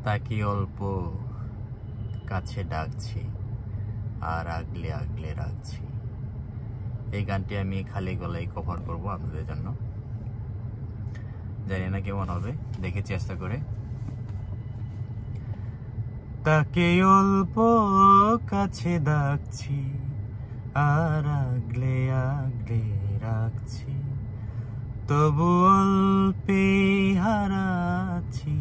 তাকে অল্প কাছে ডাকছি আর আগলে আগলে রাখছি। এই গানটি আমি খালি গলায় কভার করব আপনাদের জন্য। জানি না কেমন হবে, দেখে চেষ্টা করে। তাকে অল্প কাছে ডাকছি আর আগলে আগলে রাখছি, তবু অল্পে হারাচ্ছি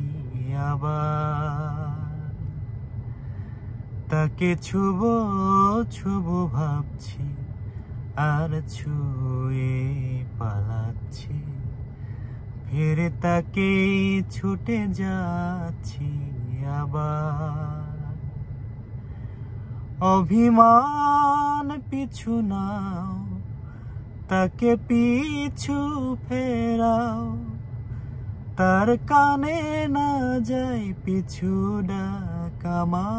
আবার। তাকে ছুব ছুব ভাবছি আর ছুঁয়ে পালাচ্ছি, ফিরে তাকে ছুটে যাচ্ছি আবার। অভিমান পিছু নাও, তাকে পিছু ফেরাও, তার কানে না যায় পিছু ডাক আমার।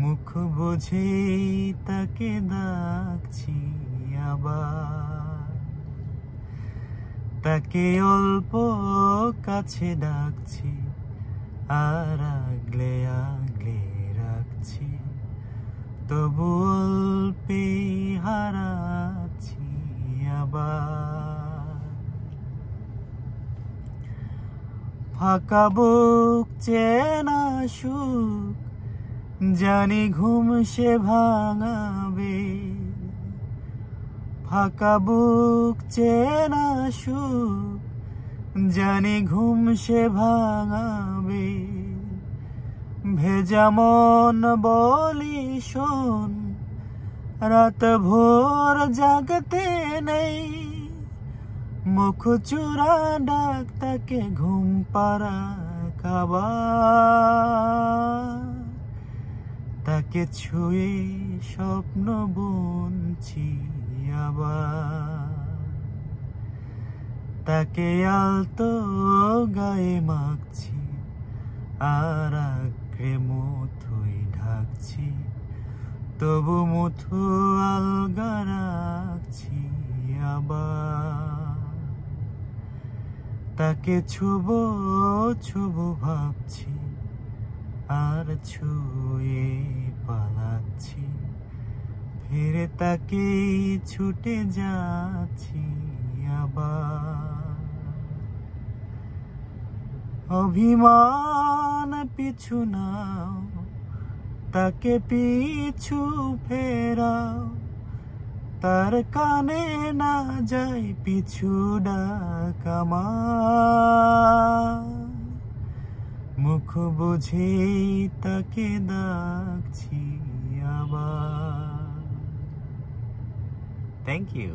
মুখ বুঝে তাকে ডাকছি আবার। তাকে অল্প কাছে ডাকছি আর আগলে আগলে রাখছি, তবু অল্পে হারাচ্ছি আবার। ফাঁকা বুক চেনা সুখ, জানি ঘুম সে ভাঙাবে। ফাঁকা বুক চেনা সুখ, জানি ঘুম সে ভাঙাবে। ভেজা মন বলি শোন, রাত ভোর জাগতে নেই। মুখ চূড়া ডাক তাকে ঘুম পাড়া খাবার। তাকে ছুঁয়ে স্বপ্ন বুনছি আবার। তাকে আলতো গায়ে মাখছি আর আঁকড়ে মুঠোয় ঢাকছি, তবু মুঠো আলগা রাখছি আবার। তাকে ছুব ছুব ভাবছি আর ছুঁয়ে পালাচ্ছি, ফিরে তাকে ছুটে যাচ্ছি আবার। অভিমান পিছু নাও, তাকে পিছু ফেরাও, তার কানে না যায় পিছু ডাক আমার। মুখ বুঝে তাকে ডাকছি আবার। Thank you.